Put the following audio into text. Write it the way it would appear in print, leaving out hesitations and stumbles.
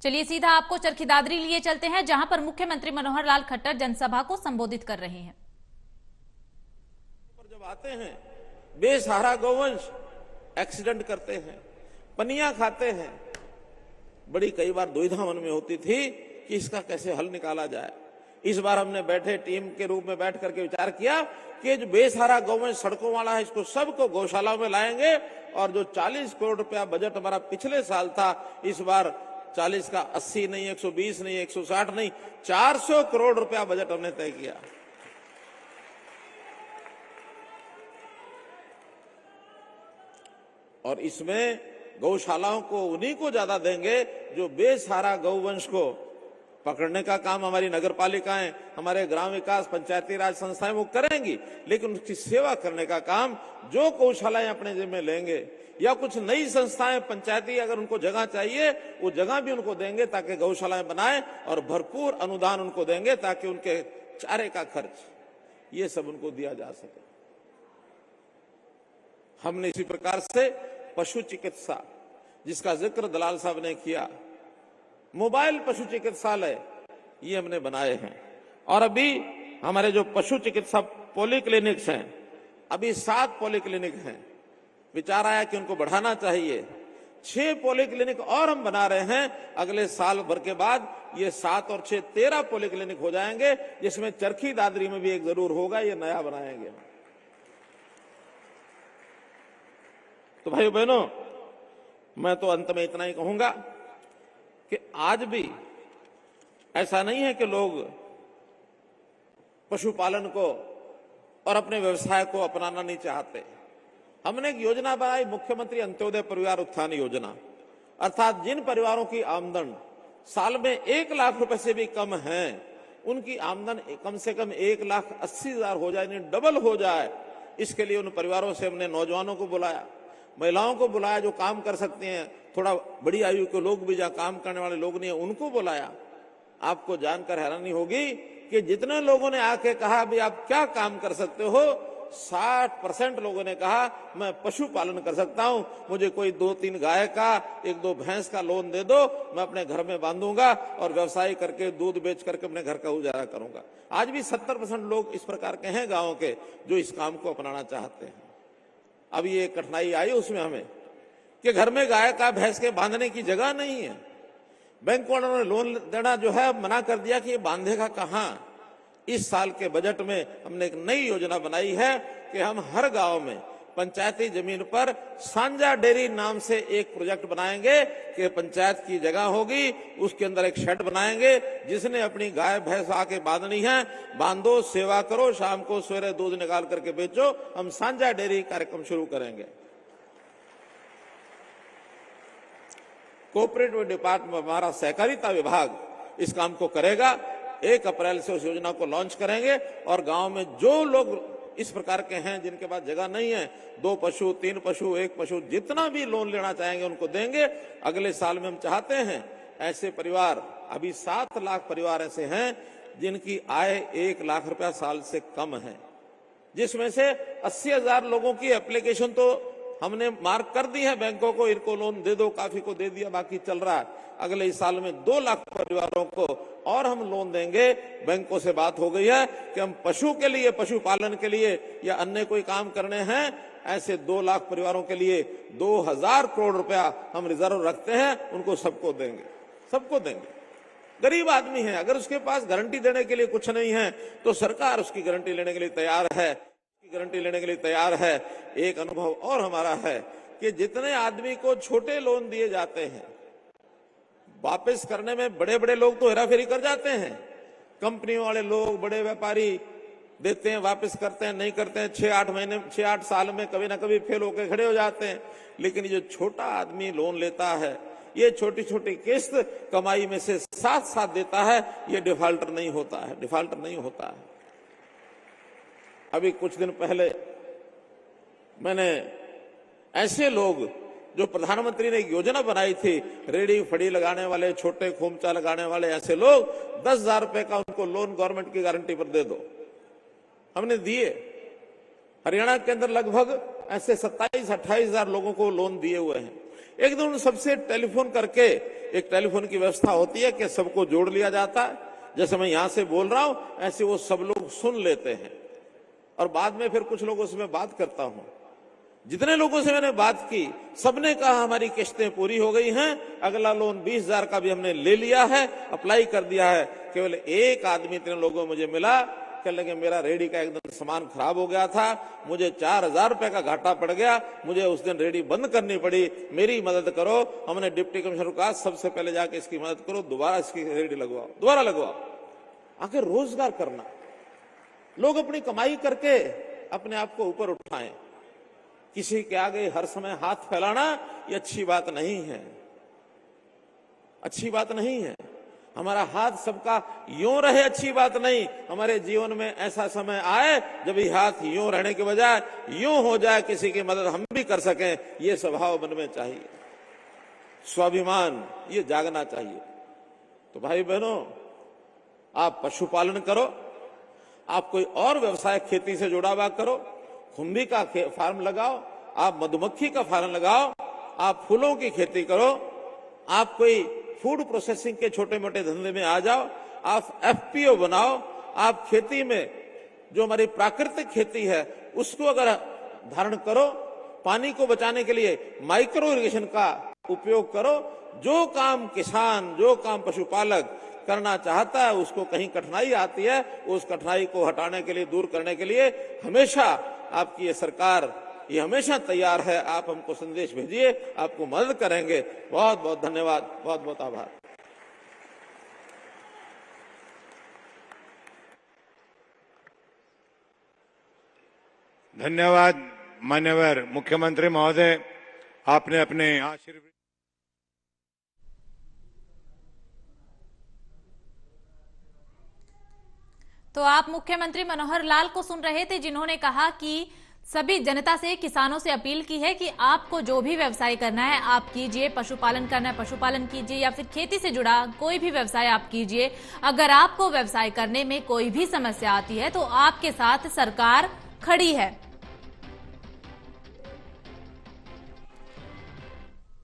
चलिए सीधा आपको चरखी दादरी लिए चलते हैं, जहां पर मुख्यमंत्री मनोहर लाल खट्टर जनसभा को संबोधित कर रहे हैं। जब आते हैं बेसहारा गौवंश एक्सीडेंट करते हैं, पनिया खाते हैं, बड़ी कई बार दुविधा मन में होती थी कि इसका कैसे हल निकाला जाए। इस बार हमने बैठे टीम के रूप में बैठ करके विचार किया कि जो बेसहारा गौवंश सड़कों वाला है इसको सबको गौशालाओं में लाएंगे, और जो 40 करोड़ रुपया बजट हमारा पिछले साल था, इस बार 40 का 80 नहीं, 120 नहीं, 160 नहीं, 400 करोड़ रुपया बजट हमने तय किया। और इसमें गौशालाओं को उन्हीं को ज्यादा देंगे जो बेसहारा गौवंश को पकड़ने का काम हमारी नगर पालिकाएं, हमारे ग्राम विकास, पंचायती राज संस्थाएं वो करेंगी, लेकिन उसकी सेवा करने का काम जो गौशालाएं अपने जिम्मे लेंगे, या कुछ नई संस्थाएं पंचायती अगर उनको जगह चाहिए वो जगह भी उनको देंगे ताकि गौशालाएं बनाएं, और भरपूर अनुदान उनको देंगे ताकि उनके चारे का खर्च ये सब उनको दिया जा सके। हमने इसी प्रकार से पशु चिकित्सा, जिसका जिक्र दलाल साहब ने किया, मोबाइल पशु चिकित्सालय ये हमने बनाए हैं। और अभी हमारे जो पशु चिकित्सा पॉलीक्लिनिक्स हैं, अभी 7 पॉलीक्लिनिक हैं। विचार आया कि उनको बढ़ाना चाहिए, 6 पॉलीक्लिनिक और हम बना रहे हैं। अगले साल भर के बाद ये 7 और 6 13 पॉलीक्लिनिक हो जाएंगे, जिसमें चरखी दादरी में भी एक जरूर होगा, ये नया बनाएंगे। तो भाइयों बहनों, मैं तो अंत में इतना ही कहूंगा कि आज भी ऐसा नहीं है कि लोग पशुपालन को और अपने व्यवसाय को अपनाना नहीं चाहते। हमने एक योजना बनाई, मुख्यमंत्री अंत्योदय परिवार उत्थान योजना, अर्थात जिन परिवारों की आमदन साल में 1 लाख रुपए से भी कम है, उनकी आमदन कम से कम 1,80,000 हो जाए, यानी डबल हो जाए। इसके लिए उन परिवारों से हमने नौजवानों को बुलाया, महिलाओं को बुलाया जो काम कर सकते हैं, थोड़ा बड़ी आयु के लोग भी जहां काम करने वाले लोग नहीं है उनको बुलाया। आपको जानकर हैरानी होगी कि जितने लोगों ने आके कहा भी आप क्या काम कर सकते हो, 60% लोगों ने कहा मैं पशुपालन कर सकता हूं, मुझे कोई 2-3 गाय का 1-2 भैंस का लोन दे दो, मैं अपने घर में बांधूंगा और व्यवसाय करके दूध बेच करके अपने घर का गुजारा करूंगा। आज भी 70% लोग इस प्रकार के हैं गांव के जो इस काम को अपनाना चाहते हैं। अब ये कठिनाई आई उसमें हमें कि घर में गाय का भैंस के बांधने की जगह नहीं है। बैंक वालों ने लोन देना जो है मना कर दिया कि ये बांधेगा कहां। इस साल के बजट में हमने एक नई योजना बनाई है कि हम हर गांव में पंचायती जमीन पर सांझा डेयरी नाम से एक प्रोजेक्ट बनाएंगे कि पंचायत की जगह होगी, उसके अंदर एक शेड बनाएंगे, जिसने अपनी गाय भैंस आके बांधनी है बांधो, सेवा करो, शाम को सवेरे दूध निकाल करके बेचो। हम सांझा डेयरी कार्यक्रम शुरू करेंगे। कोऑपरेटिव डिपार्टमेंट, हमारा सहकारिता विभाग इस काम को करेगा। 1 अप्रैल से उस योजना को लॉन्च करेंगे, और गांव में जो लोग इस प्रकार के हैं जिनके पास जगह नहीं है, 2 पशु, 3 पशु, 1 पशु, जितना भी लोन लेना चाहेंगे उनको देंगे। अगले साल में हम चाहते हैं ऐसे परिवार, अभी 7 लाख परिवार ऐसे हैं जिनकी आय 1 लाख रुपया साल से कम है, जिसमें से 80,000 लोगों की एप्लीकेशन तो हमने मार्क कर दी है बैंकों को, इनको लोन दे दो, काफी को दे दिया, बाकी चल रहा है। अगले साल में 2 लाख परिवारों को और हम लोन देंगे। बैंकों से बात हो गई है कि हम पशु के लिए, पशुपालन के लिए या अन्य कोई काम करने हैं, ऐसे 2 लाख परिवारों के लिए 2,000 करोड़ रुपया हम रिजर्व रखते हैं, उनको सबको देंगे, सबको देंगे। गरीब आदमी है, अगर उसके पास गारंटी देने के लिए कुछ नहीं है तो सरकार उसकी गारंटी लेने के लिए तैयार है, गारंटी लेने के लिए तैयार है। एक अनुभव और हमारा है कि जितने आदमी को छोटे लोन दिए जाते हैं, वापस करने में बड़े बड़े लोग तो हेराफेरी कर जाते हैं, कंपनियों वाले लोग, बड़े व्यापारी देते हैं, वापस करते हैं, नहीं करते हैं, 6-8 महीने, 6-8 साल में कभी ना कभी फेल होकर खड़े हो जाते हैं। लेकिन ये जो छोटा आदमी लोन लेता है, ये छोटी छोटी किस्त कमाई में से साथ साथ देता है, ये डिफॉल्टर नहीं होता है, डिफॉल्टर नहीं होता है। अभी कुछ दिन पहले मैंने ऐसे लोग जो प्रधानमंत्री ने एक योजना बनाई थी, रेडी फड़ी लगाने वाले, छोटे खोमचा लगाने वाले, ऐसे लोग 10,000 रुपए का उनको लोन गवर्नमेंट की गारंटी पर दे दो, हमने दिए। हरियाणा के अंदर लगभग ऐसे 27-28 हजार लोगों को लोन दिए हुए हैं। एक दिन सबसे टेलीफोन करके एक टेलीफोन की व्यवस्था होती है कि सबको जोड़ लिया जाता है। जैसे मैं यहां से बोल रहा हूं ऐसे वो सब लोग सुन लेते हैं और बाद में फिर कुछ लोगों से मैं बात करता हूं। जितने लोगों से मैंने बात की सबने कहा हमारी किश्तें पूरी हो गई हैं, अगला लोन 20,000 का भी हमने ले लिया है, अप्लाई कर दिया है। केवल एक आदमी इतने लोगों में मुझे मिला, कहने लगे मेरा रेडी का एकदम सामान खराब हो गया था, मुझे 4,000 रुपए का घाटा पड़ गया, मुझे उस दिन रेडी बंद करनी पड़ी, मेरी मदद करो। हमने डिप्टी कमिश्नर को कहा सबसे पहले जाके इसकी मदद करो, दोबारा इसकी रेडी लगवाओ, दोबारा लगवाओ। आखिर रोजगार करना, लोग अपनी कमाई करके अपने आप को ऊपर उठाएं, किसी के आगे हर समय हाथ फैलाना ये अच्छी बात नहीं है, अच्छी बात नहीं है। हमारा हाथ सबका यूं रहे अच्छी बात नहीं, हमारे जीवन में ऐसा समय आए जब ये हाथ यूं रहने के बजाय यूं हो जाए, किसी की मदद हम भी कर सकें, ये स्वभाव मन में चाहिए, स्वाभिमान ये जागना चाहिए। तो भाई बहनों, आप पशुपालन करो, आप कोई और व्यवसाय खेती से जुड़ा हुआ करो, खुम्भी का फार्म लगाओ, आप मधुमक्खी का फार्म लगाओ, आप फूलों की खेती करो, आप कोई फूड प्रोसेसिंग के छोटे मोटे धंधे में आ जाओ, आप एफपीओ बनाओ, आप खेती में जो हमारी प्राकृतिक खेती है उसको अगर धारण करो, पानी को बचाने के लिए माइक्रो इरिगेशन का उपयोग करो। जो काम किसान, जो काम पशुपालक करना चाहता है उसको कहीं कठिनाई आती है, उस कठिनाई को हटाने के लिए, दूर करने के लिए हमेशा आपकी ये सरकार ये हमेशा तैयार है। आप हमको संदेश भेजिए, आपको मदद करेंगे। बहुत बहुत धन्यवाद, बहुत बहुत आभार। धन्यवाद मान्यवर मुख्यमंत्री महोदय, आपने अपने आशीर्वाद तो आप मुख्यमंत्री मनोहर लाल को सुन रहे थे, जिन्होंने कहा कि सभी जनता से, किसानों से अपील की है कि आपको जो भी व्यवसाय करना है आप कीजिए, पशुपालन करना है पशुपालन कीजिए, या फिर खेती से जुड़ा कोई भी व्यवसाय आप कीजिए। अगर आपको व्यवसाय करने में कोई भी समस्या आती है तो आपके साथ सरकार खड़ी है।